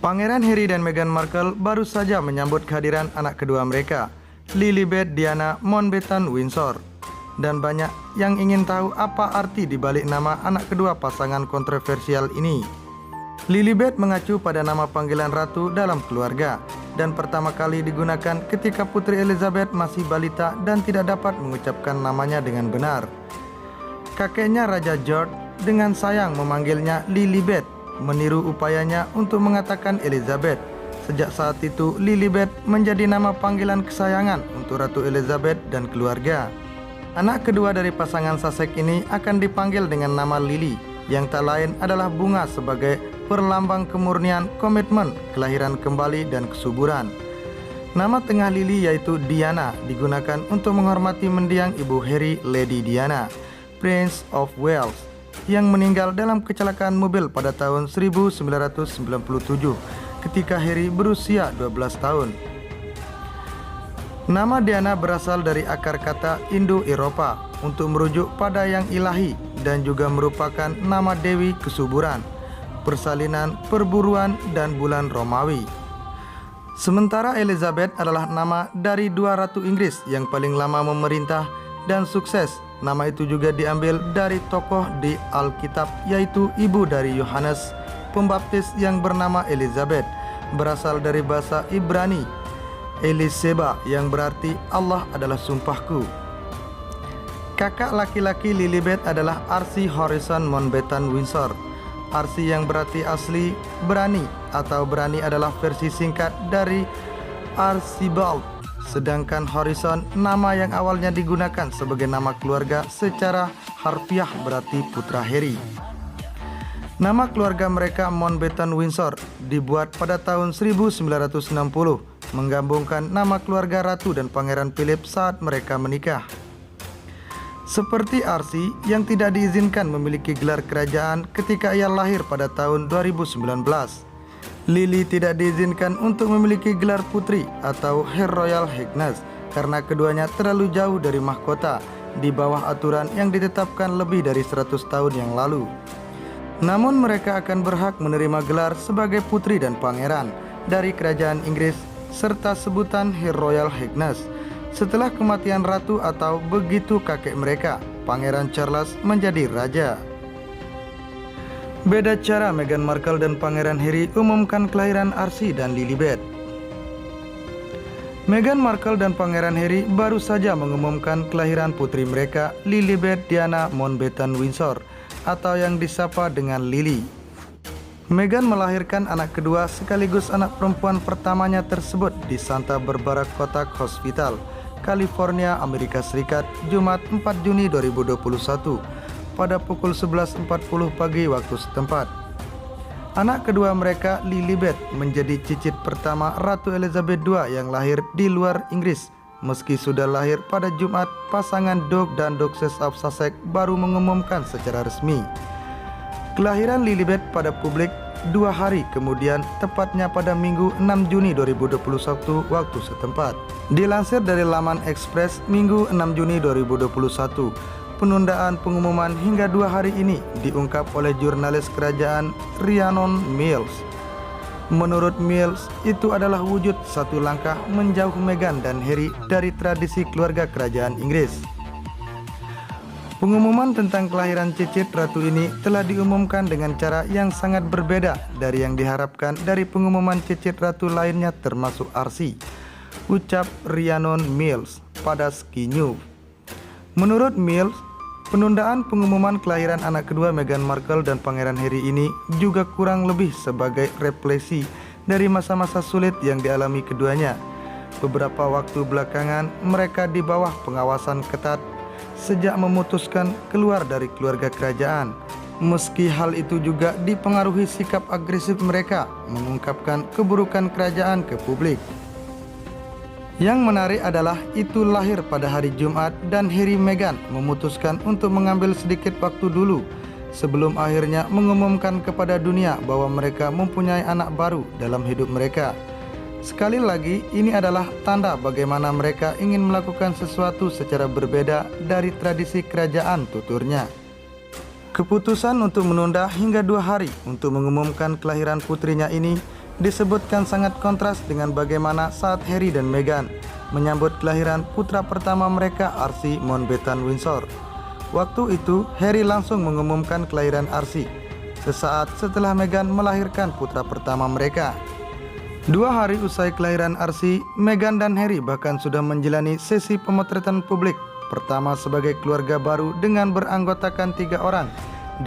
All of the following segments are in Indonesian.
Pangeran Harry dan Meghan Markle baru saja menyambut kehadiran anak kedua mereka, Lilibet Diana Mountbatten Windsor. Dan banyak yang ingin tahu apa arti dibalik nama anak kedua pasangan kontroversial ini. Lilibet mengacu pada nama panggilan ratu dalam keluarga dan pertama kali digunakan ketika Putri Elizabeth masih balita dan tidak dapat mengucapkan namanya dengan benar. Kakeknya Raja George dengan sayang memanggilnya Lilibet, meniru upayanya untuk mengatakan Elizabeth. Sejak saat itu, Lilibet menjadi nama panggilan kesayangan untuk Ratu Elizabeth dan keluarga. Anak kedua dari pasangan Sussex ini akan dipanggil dengan nama Lily, yang tak lain adalah bunga sebagai perlambang kemurnian, komitmen, kelahiran kembali, dan kesuburan. Nama tengah Lily yaitu Diana digunakan untuk menghormati mendiang Ibu Harry, Lady Diana, Prince of Wales, yang meninggal dalam kecelakaan mobil pada tahun 1997 ketika Harry berusia 12 tahun. Nama Diana berasal dari akar kata Indo-Eropa untuk merujuk pada yang ilahi dan juga merupakan nama Dewi Kesuburan, persalinan, perburuan, dan bulan Romawi. Sementara Elizabeth adalah nama dari dua ratu Inggris yang paling lama memerintah dan sukses. Nama itu juga diambil dari tokoh di Alkitab, yaitu ibu dari Yohanes Pembaptis yang bernama Elizabeth, berasal dari bahasa Ibrani Eliseba yang berarti Allah adalah sumpahku. Kakak laki-laki Lilibet adalah Archie Harrison Mountbatten Windsor. Archie yang berarti asli, berani, atau berani adalah versi singkat dari Archibald. Sedangkan Harrison, nama yang awalnya digunakan sebagai nama keluarga, secara harfiah berarti putra Harry. Nama keluarga mereka Mountbatten Windsor dibuat pada tahun 1960, menggabungkan nama keluarga Ratu dan Pangeran Philip saat mereka menikah. Seperti Archie yang tidak diizinkan memiliki gelar kerajaan ketika ia lahir pada tahun 2019. Lily tidak diizinkan untuk memiliki gelar putri atau Her Royal Highness karena keduanya terlalu jauh dari mahkota di bawah aturan yang ditetapkan lebih dari 100 tahun yang lalu. Namun mereka akan berhak menerima gelar sebagai putri dan pangeran dari kerajaan Inggris serta sebutan Her Royal Highness setelah kematian ratu atau begitu kakek mereka, Pangeran Charles, menjadi raja. Beda cara Meghan Markle dan Pangeran Harry umumkan kelahiran Archie dan Lilibet. Meghan Markle dan Pangeran Harry baru saja mengumumkan kelahiran putri mereka, Lilibet Diana Mountbatten Windsor, atau yang disapa dengan Lily. Meghan melahirkan anak kedua sekaligus anak perempuan pertamanya tersebut di Santa Barbara Kotak Hospital, California, Amerika Serikat, Jumat 4 Juni 2021. Pada pukul 11.40 pagi waktu setempat. Anak kedua mereka, Lilibet, menjadi cicit pertama Ratu Elizabeth II yang lahir di luar Inggris. Meski sudah lahir pada Jumat, pasangan Duke dan Duchess of Sussex baru mengumumkan secara resmi kelahiran Lilibet pada publik 2 hari kemudian, tepatnya pada Minggu 6 Juni 2021 waktu setempat. Dilansir dari laman Express, Minggu 6 Juni 2021, penundaan pengumuman hingga 2 hari ini diungkap oleh jurnalis kerajaan Rhiannon Mills. Menurut Mills, itu adalah wujud satu langkah menjauh Meghan dan Harry dari tradisi keluarga kerajaan Inggris. Pengumuman tentang kelahiran cicit ratu ini telah diumumkan dengan cara yang sangat berbeda dari yang diharapkan dari pengumuman cicit ratu lainnya termasuk Archie, ucap Rhiannon Mills pada Sky News. Menurut Mills, penundaan pengumuman kelahiran anak kedua Meghan Markle dan Pangeran Harry ini juga kurang lebih sebagai refleksi dari masa-masa sulit yang dialami keduanya. Beberapa waktu belakangan mereka di bawah pengawasan ketat sejak memutuskan keluar dari keluarga kerajaan. Meski hal itu juga dipengaruhi sikap agresif mereka mengungkapkan keburukan kerajaan ke publik. Yang menarik adalah itu lahir pada hari Jumat dan Harry Meghan memutuskan untuk mengambil sedikit waktu dulu sebelum akhirnya mengumumkan kepada dunia bahwa mereka mempunyai anak baru dalam hidup mereka. Sekali lagi, ini adalah tanda bagaimana mereka ingin melakukan sesuatu secara berbeda dari tradisi kerajaan, tuturnya. Keputusan untuk menunda hingga 2 hari untuk mengumumkan kelahiran putrinya ini disebutkan sangat kontras dengan bagaimana saat Harry dan Meghan menyambut kelahiran putra pertama mereka, Archie Mountbatten Windsor. Waktu itu, Harry langsung mengumumkan kelahiran Archie sesaat setelah Meghan melahirkan putra pertama mereka. 2 hari usai kelahiran Archie, Meghan dan Harry bahkan sudah menjalani sesi pemotretan publik pertama sebagai keluarga baru dengan beranggotakan 3 orang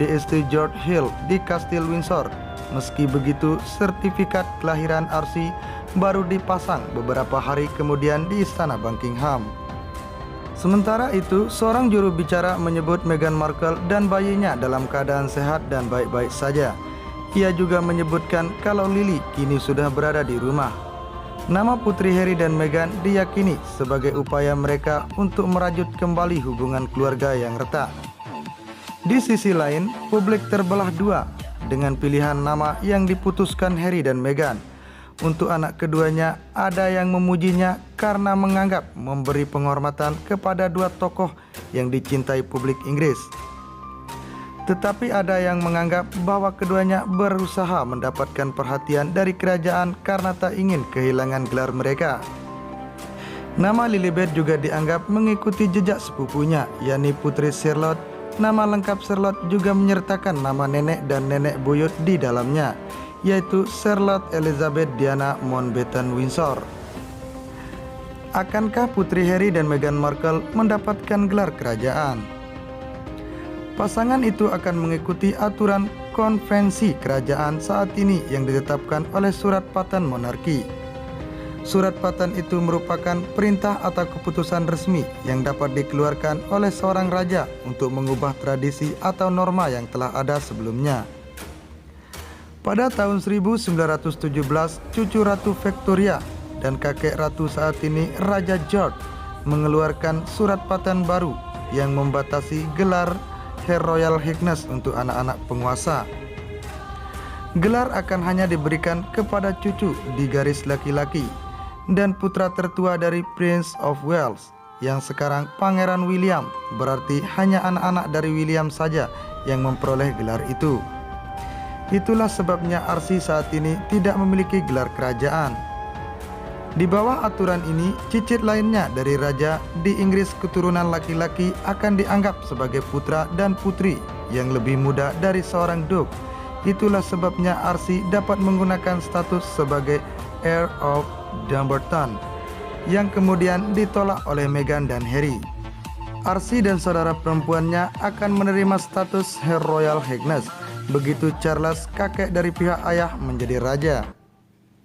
di Estate George Hill di Kastil Windsor. Meski begitu, sertifikat kelahiran Archie baru dipasang beberapa hari kemudian di Istana Buckingham. Sementara itu, seorang juru bicara menyebut Meghan Markle dan bayinya dalam keadaan sehat dan baik-baik saja. Ia juga menyebutkan kalau Lily kini sudah berada di rumah. Nama putri Harry dan Meghan diyakini sebagai upaya mereka untuk merajut kembali hubungan keluarga yang retak. Di sisi lain, publik terbelah dua dengan pilihan nama yang diputuskan Harry dan Meghan. Untuk anak keduanya, ada yang memujinya karena menganggap memberi penghormatan kepada 2 tokoh yang dicintai publik Inggris. Tetapi ada yang menganggap bahwa keduanya berusaha mendapatkan perhatian dari kerajaan karena tak ingin kehilangan gelar mereka. Nama Lilibet juga dianggap mengikuti jejak sepupunya, yakni Putri Charlotte. Nama lengkap Charlotte juga menyertakan nama nenek dan nenek buyut di dalamnya, yaitu Charlotte Elizabeth Diana Mountbatten Windsor. Akankah putri Harry dan Meghan Markle mendapatkan gelar kerajaan? Pasangan itu akan mengikuti aturan konvensi kerajaan saat ini yang ditetapkan oleh Surat Paten Monarki. Surat paten itu merupakan perintah atau keputusan resmi yang dapat dikeluarkan oleh seorang raja untuk mengubah tradisi atau norma yang telah ada sebelumnya. Pada tahun 1917, cucu Ratu Victoria dan kakek Ratu saat ini, Raja George, mengeluarkan surat paten baru yang membatasi gelar Her Royal Highness untuk anak-anak penguasa. Gelar akan hanya diberikan kepada cucu di garis laki-laki dan putra tertua dari Prince of Wales yang sekarang Pangeran William, berarti hanya anak-anak dari William saja yang memperoleh gelar itu. Itulah sebabnya Archie saat ini tidak memiliki gelar kerajaan. Di bawah aturan ini, cicit lainnya dari raja di Inggris keturunan laki-laki akan dianggap sebagai putra dan putri yang lebih muda dari seorang duke. Itulah sebabnya Archie dapat menggunakan status sebagai Heir of Dumbarton yang kemudian ditolak oleh Meghan dan Harry. Archie dan saudara perempuannya akan menerima status Her Royal Highness begitu Charles, kakek dari pihak ayah, menjadi raja.